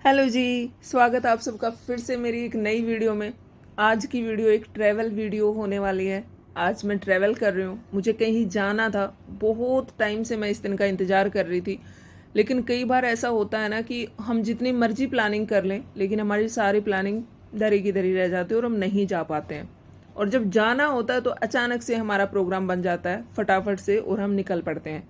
Hello जी। स्वागत है आप सबका फिर से मेरी एक नई वीडियो में। आज की वीडियो एक ट्रैवल वीडियो होने वाली है। आज मैं ट्रैवल कर रही हूँ, मुझे कहीं जाना था। बहुत टाइम से मैं इस दिन का इंतज़ार कर रही थी, लेकिन कई बार ऐसा होता है ना कि हम जितनी मर्जी प्लानिंग कर लें, लेकिन हमारी सारी प्लानिंग धरी की धरी रह जाती है और हम नहीं जा पाते हैं। और जब जाना होता है तो अचानक से हमारा प्रोग्राम बन जाता है फटाफट से और हम निकल पड़ते हैं।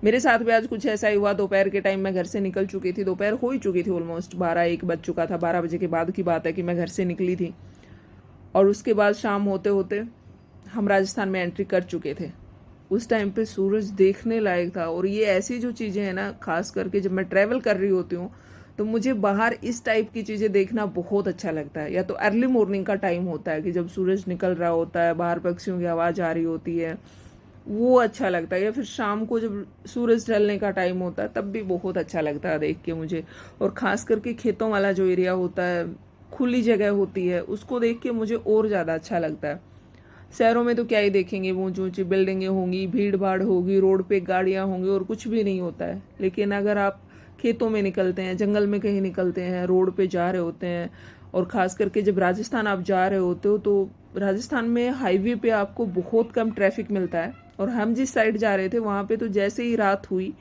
मेरे साथ भी आज कुछ ऐसा ही हुआ। दोपहर के टाइम मैं घर से निकल चुकी थी, दोपहर हो ही चुकी थी, ऑलमोस्ट 12-1 बज चुका था। 12 बजे के बाद की बात है कि मैं घर से निकली थी और उसके बाद शाम होते होते हम राजस्थान में एंट्री कर चुके थे। उस टाइम पे सूरज देखने लायक था। और ये ऐसी जो चीज़ें हैं ना, खास करके जब मैं ट्रैवल कर रही होती हूँ तो मुझे बाहर इस टाइप की चीज़ें देखना बहुत अच्छा लगता है। या तो अर्ली मॉर्निंग का टाइम होता है कि जब सूरज निकल रहा होता है, बाहर पक्षियों की आवाज़ आ रही होती है, वो अच्छा लगता है। या फिर शाम को जब सूरज ढलने का टाइम होता है तब भी बहुत अच्छा लगता है देख के मुझे। और ख़ास करके खेतों वाला जो एरिया होता है, खुली जगह होती है, उसको देख के मुझे और ज़्यादा अच्छा लगता है। शहरों में तो क्या ही देखेंगे, ऊंची ऊंची बिल्डिंगें होंगी, भीड़ भाड़ होगी, रोड पे गाड़ियाँ होंगी और कुछ भी नहीं होता है। लेकिन अगर आप खेतों में निकलते हैं, जंगल में कहीं निकलते हैं, रोड पे जा रहे होते हैं, और ख़ास करके जब राजस्थान आप जा रहे होते हो तो राजस्थान में हाईवे पे आपको बहुत कम ट्रैफिक मिलता है। और हम जिस साइड जा रहे थे वहाँ पे तो जैसे ही रात हुई,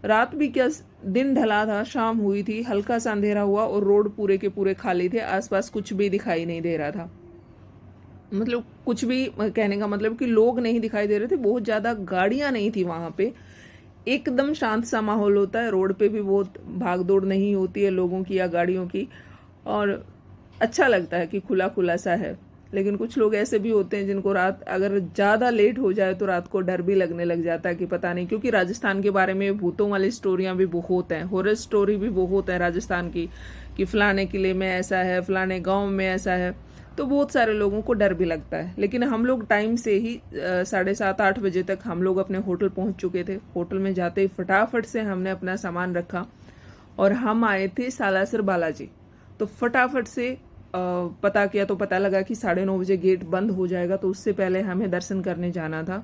रात भी क्या, दिन ढला था, शाम हुई थी, हल्का सा अंधेरा हुआ और रोड पूरे के पूरे खाली थे, आसपास कुछ भी दिखाई नहीं दे रहा था। मतलब कुछ भी, कहने का मतलब कि लोग नहीं दिखाई दे रहे थे, बहुत ज़्यादा गाड़ियाँ नहीं थी वहाँ पे। एकदम शांत सा माहौल होता है, रोड पे भी बहुत भाग दौड़ नहीं होती है लोगों की या गाड़ियों की। और अच्छा लगता है कि खुला खुला सा है। लेकिन कुछ लोग ऐसे भी होते हैं जिनको रात अगर ज़्यादा लेट हो जाए तो रात को डर भी लगने लग जाता है कि पता नहीं, क्योंकि राजस्थान के बारे में भूतों वाली स्टोरियाँ भी बहुत हैं, हॉरर स्टोरी भी बहुत है राजस्थान की, कि फलाने किले में ऐसा है, फलाने गांव में ऐसा है। तो बहुत सारे लोगों को डर भी लगता है। लेकिन हम लोग टाइम से ही 7:30-8 बजे तक हम लोग अपने होटल पहुंच चुके थे। होटल में जाते ही फटाफट से हमने अपना सामान रखा और हम आए थे सालासर बालाजी। तो फटाफट से पता किया तो पता लगा कि 9:30 बजे गेट बंद हो जाएगा, तो उससे पहले हमें दर्शन करने जाना था।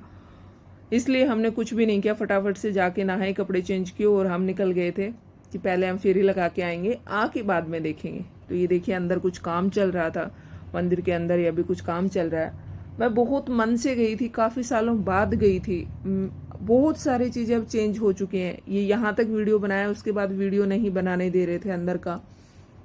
इसलिए हमने कुछ भी नहीं किया, फटाफट से जाके नहाए, कपड़े चेंज किए और हम निकल गए थे कि पहले हम फेरी लगा के आएंगे, आके बाद में देखेंगे। तो ये देखिए, अंदर कुछ काम चल रहा था, मंदिर के अंदर या भी कुछ काम चल रहा है। मैं बहुत मन से गई थी, काफ़ी सालों बाद गई थी। बहुत सारी चीज़ें अब चेंज हो चुकी हैं। ये यहाँ तक वीडियो बनाया, उसके बाद वीडियो नहीं बनाने दे रहे थे अंदर का।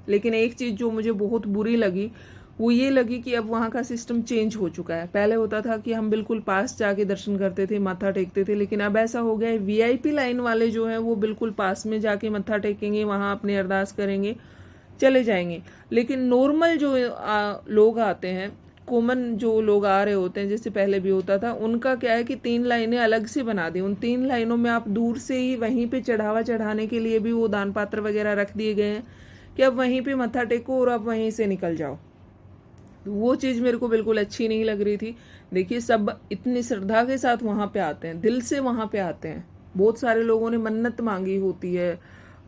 लेकिन एक चीज़ जो मुझे बहुत बुरी लगी वो ये लगी कि अब वहाँ का सिस्टम चेंज हो चुका है। पहले होता था कि हम बिल्कुल पास जाके दर्शन करते थे, माथा टेकते थे, लेकिन अब ऐसा हो गया है वीआईपी लाइन वाले जो हैं वो बिल्कुल पास में जाके मत्था टेकेंगे, वहाँ अपनी अरदास करेंगे, चले जाएंगे। लेकिन नॉर्मल जो लोग आते हैं, कॉमन जो लोग आ रहे होते हैं, जैसे पहले भी होता था, उनका क्या है कि 3 लाइनें अलग से बना दी। उन 3 लाइनों में आप दूर से ही वहीं पे चढ़ावा चढ़ाने के लिए भी वो दान पात्र वगैरह रख दिए गए हैं कि अब वहीं पे मत्था टेको और अब वहीं से निकल जाओ। वो चीज़ मेरे को बिल्कुल अच्छी नहीं लग रही थी। देखिए, सब इतनी श्रद्धा के साथ वहाँ पे आते हैं, दिल से वहाँ पे आते हैं। बहुत सारे लोगों ने मन्नत मांगी होती है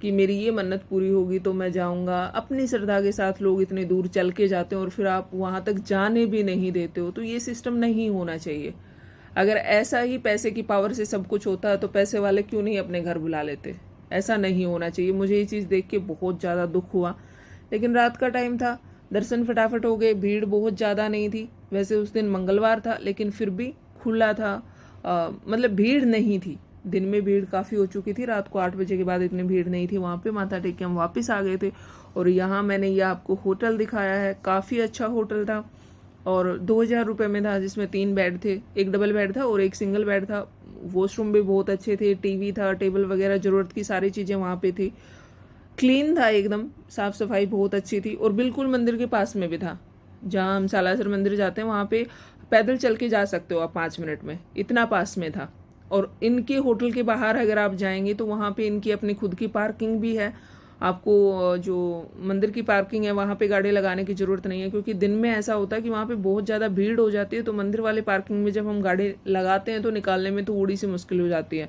कि मेरी ये मन्नत पूरी होगी तो मैं जाऊँगा। अपनी श्रद्धा के साथ लोग इतने दूर चल के जाते हैं और फिर आप वहाँ तक जाने भी नहीं देते हो, तो ये सिस्टम नहीं होना चाहिए। अगर ऐसा ही पैसे की पावर से सब कुछ होता है तो पैसे वाले क्यों नहीं अपने घर बुला लेते। ऐसा नहीं होना चाहिए। मुझे ये चीज़ देख के बहुत ज़्यादा दुख हुआ। लेकिन रात का टाइम था, दर्शन फटाफट हो गए, भीड़ बहुत ज़्यादा नहीं थी। वैसे उस दिन मंगलवार था लेकिन फिर भी खुला था। मतलब भीड़ नहीं थी। दिन में भीड़ काफ़ी हो चुकी थी, रात को 8 बजे के बाद इतनी भीड़ नहीं थी। वहाँ पे माथा टेक के हम वापस आ गए थे। और यहाँ मैंने ये आपको होटल दिखाया है, काफ़ी अच्छा होटल था और 2,000 रुपये में था, जिसमें 3 बेड थे, एक डबल बेड था और एक सिंगल बेड था। वॉशरूम भी बहुत अच्छे थे, टीवी था, टेबल वगैरह, ज़रूरत की सारी चीज़ें वहाँ पे थी। क्लीन था एकदम, साफ सफाई बहुत अच्छी थी और बिल्कुल मंदिर के पास में भी था। जहाँ हम सालासर मंदिर जाते हैं वहाँ पे पैदल चल के जा सकते हो आप 5 मिनट में, इतना पास में था। और इनके होटल के बाहर अगर आप जाएंगे तो वहाँ पे इनकी अपनी खुद की पार्किंग भी है। आपको जो मंदिर की पार्किंग है वहाँ पे गाड़ी लगाने की ज़रूरत नहीं है, क्योंकि दिन में ऐसा होता है कि वहाँ पे बहुत ज़्यादा भीड़ हो जाती है। तो मंदिर वाले पार्किंग में जब हम गाड़ी लगाते हैं तो निकालने में थोड़ी सी मुश्किल हो जाती है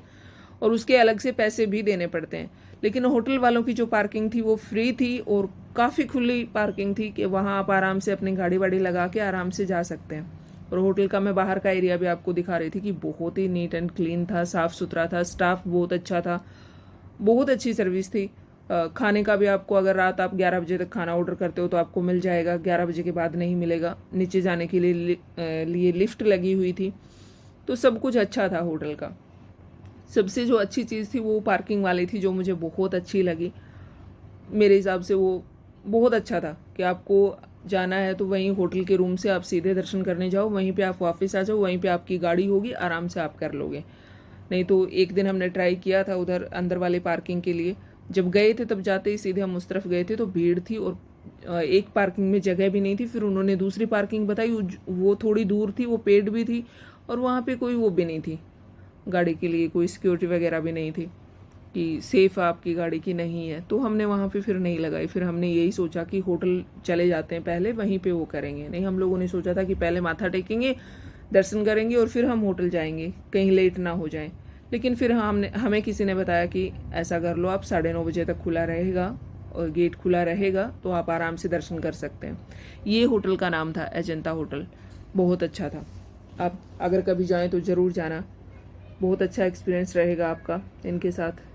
और उसके अलग से पैसे भी देने पड़ते हैं। लेकिन होटल वालों की जो पार्किंग थी वो फ्री थी और काफ़ी खुली पार्किंग थी कि वहाँ आप आराम से अपनी गाड़ी वाड़ी लगा के आराम से जा सकते हैं। और होटल का मैं बाहर का एरिया भी आपको दिखा रही थी कि बहुत ही नीट एंड क्लीन था, साफ़ सुथरा था, स्टाफ बहुत अच्छा था, बहुत अच्छी सर्विस थी। खाने का भी आपको अगर रात आप 11 बजे तक खाना ऑर्डर करते हो तो आपको मिल जाएगा, 11 बजे के बाद नहीं मिलेगा। नीचे जाने के लिए लिफ्ट लगी हुई थी, तो सब कुछ अच्छा था होटल का। सबसे जो अच्छी चीज़ थी वो पार्किंग वाली थी, जो मुझे बहुत अच्छी लगी। मेरे हिसाब से वो बहुत अच्छा था कि आपको जाना है तो वहीं होटल के रूम से आप सीधे दर्शन करने जाओ, वहीं पे आप वापस आ जाओ, वहीं पे आपकी गाड़ी होगी, आराम से आप कर लोगे। नहीं तो एक दिन हमने ट्राई किया था उधर अंदर वाले पार्किंग के लिए, जब गए थे तब जाते ही सीधे हम उस तरफ गए थे तो भीड़ थी और एक पार्किंग में जगह भी नहीं थी। फिर उन्होंने दूसरी पार्किंग बताई, वो थोड़ी दूर थी, वो पेड भी थी और वहाँ पे कोई वो भी नहीं थी, गाड़ी के लिए कोई सिक्योरिटी वगैरह भी नहीं थी कि सेफ आपकी गाड़ी की नहीं है। तो हमने वहाँ पे फिर नहीं लगाई। फिर हमने यही सोचा कि होटल चले जाते हैं पहले, वहीं पे वो करेंगे। नहीं, हम लोगों ने सोचा था कि पहले माथा टेकेंगे, दर्शन करेंगे और फिर हम होटल जाएंगे, कहीं लेट ना हो जाए। लेकिन फिर हमें किसी ने बताया कि ऐसा कर लो आप, 9:30 बजे तक खुला रहेगा और गेट खुला रहेगा, तो आप आराम से दर्शन कर सकते हैं। ये होटल का नाम था अजंता होटल, बहुत अच्छा था। आप अगर कभी जाएं तो ज़रूर जाना, बहुत अच्छा एक्सपीरियंस रहेगा आपका इनके साथ।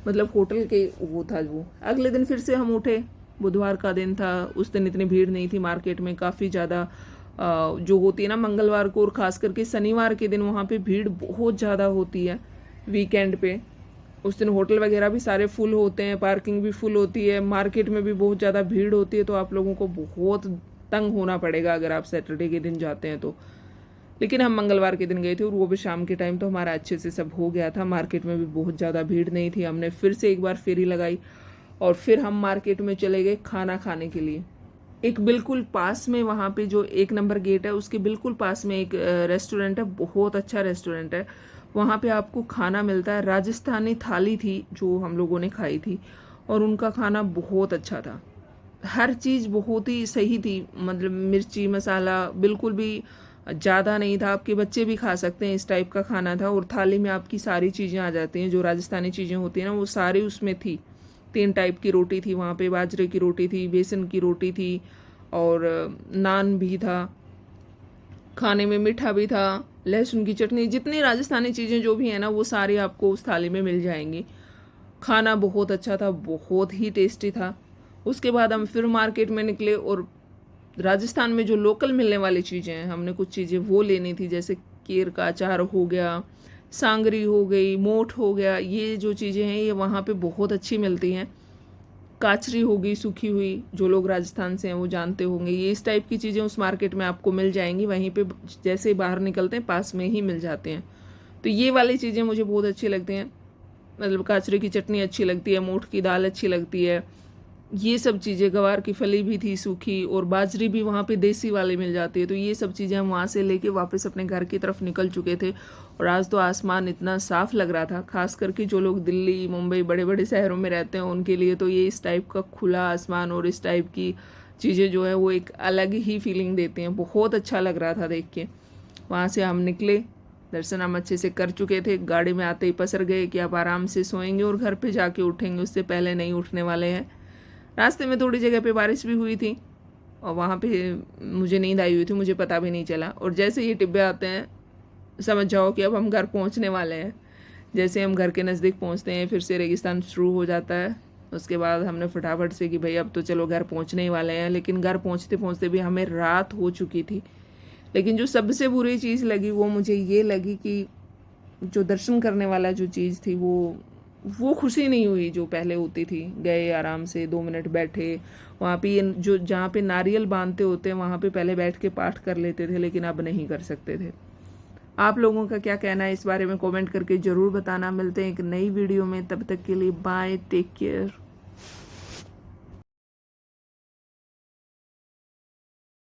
मतलब होटल के वो था वो। अगले दिन फिर से हम उठे, बुधवार का दिन था, उस दिन इतनी भीड़ नहीं थी मार्केट में। काफ़ी ज़्यादा जो होती है ना मंगलवार को और ख़ास करके शनिवार के दिन वहाँ पे भीड़ बहुत ज़्यादा होती है वीकेंड पे। उस दिन होटल वगैरह भी सारे फुल होते हैं, पार्किंग भी फुल होती है, मार्केट में भी बहुत ज़्यादा भीड़ होती है। तो आप लोगों को बहुत तंग होना पड़ेगा अगर आप सैटरडे के दिन जाते हैं तो। लेकिन हम मंगलवार के दिन गए थे और वो भी शाम के टाइम, तो हमारा अच्छे से सब हो गया था। मार्केट में भी बहुत ज़्यादा भीड़ नहीं थी। हमने फिर से एक बार फेरी लगाई और फिर हम मार्केट में चले गए खाना खाने के लिए। एक बिल्कुल पास में वहाँ पे जो 1 नंबर गेट है उसके बिल्कुल पास में एक रेस्टोरेंट है, बहुत अच्छा रेस्टोरेंट है। वहाँ पे आपको खाना मिलता है, राजस्थानी थाली थी जो हम लोगों ने खाई थी और उनका खाना बहुत अच्छा था। हर चीज़ बहुत ही सही थी, मतलब मिर्ची मसाला बिल्कुल भी ज़्यादा नहीं था। आपके बच्चे भी खा सकते हैं, इस टाइप का खाना था। और थाली में आपकी सारी चीज़ें आ जाती हैं, जो राजस्थानी चीज़ें होती हैं ना वो सारी उसमें थी। 3 टाइप की रोटी थी वहाँ पे, बाजरे की रोटी थी, बेसन की रोटी थी और नान भी था। खाने में मीठा भी था, लहसुन की चटनी, जितनी राजस्थानी चीज़ें जो भी हैं ना वो सारी आपको उस थाली में मिल जाएंगी। खाना बहुत अच्छा था, बहुत ही टेस्टी था। उसके बाद हम फिर मार्केट में निकले और राजस्थान में जो लोकल मिलने वाली चीज़ें हैं, हमने कुछ चीज़ें वो लेनी थी, जैसे केर का अचार हो गया, सांगरी हो गई, मोठ हो गया। ये जो चीज़ें हैं ये वहाँ पे बहुत अच्छी मिलती हैं। काचरी होगी सूखी हुई, जो लोग राजस्थान से हैं वो जानते होंगे। ये इस टाइप की चीज़ें उस मार्केट में आपको मिल जाएंगी, वहीं पे जैसे बाहर निकलते हैं पास में ही मिल जाते हैं। तो ये वाली चीज़ें मुझे बहुत अच्छी लगती हैं। मतलब काचरे की चटनी अच्छी लगती है, मोठ की दाल अच्छी लगती है, ये सब चीज़ें। गवार की फली भी थी सूखी और बाजरी भी वहाँ पे देसी वाली मिल जाती है। तो ये सब चीज़ें हम वहाँ से लेके वापस अपने घर की तरफ निकल चुके थे। और आज तो आसमान इतना साफ लग रहा था, खास करके जो लोग दिल्ली मुंबई बड़े बड़े शहरों में रहते हैं उनके लिए तो ये इस टाइप का खुला आसमान और इस टाइप की चीज़ें जो है वो एक अलग ही फीलिंग देती हैं। बहुत अच्छा लग रहा था देख के। वहाँ से हम निकले, दर्शन हम अच्छे से कर चुके थे। गाड़ी में आते ही पसर गए कि आप आराम से सोएंगे और घर पे जाके उठेंगे, उससे पहले नहीं उठने वाले हैं। रास्ते में थोड़ी जगह पे बारिश भी हुई थी और वहाँ पे मुझे नींद आई हुई थी, मुझे पता भी नहीं चला। और जैसे ये टिब्बे आते हैं समझ जाओ कि अब हम घर पहुँचने वाले हैं। जैसे हम घर के नज़दीक पहुँचते हैं फिर से रेगिस्तान शुरू हो जाता है। उसके बाद हमने फटाफट से कि भाई अब तो चलो घर पहुँचने ही वाले हैं। लेकिन घर पहुँचते पहुँचते भी हमें रात हो चुकी थी। लेकिन जो सबसे बुरी चीज़ लगी वो मुझे ये लगी कि जो दर्शन करने वाला जो चीज़ थी वो खुशी नहीं हुई जो पहले होती थी। गए आराम से 2 मिनट बैठे, वहाँ पे जो जहाँ पे नारियल बांधते होते हैं वहाँ पे पहले बैठ के पाठ कर लेते थे, लेकिन अब नहीं कर सकते थे। आप लोगों का क्या कहना है इस बारे में कमेंट करके ज़रूर बताना। मिलते हैं एक नई वीडियो में, तब तक के लिए बाय, टेक केयर।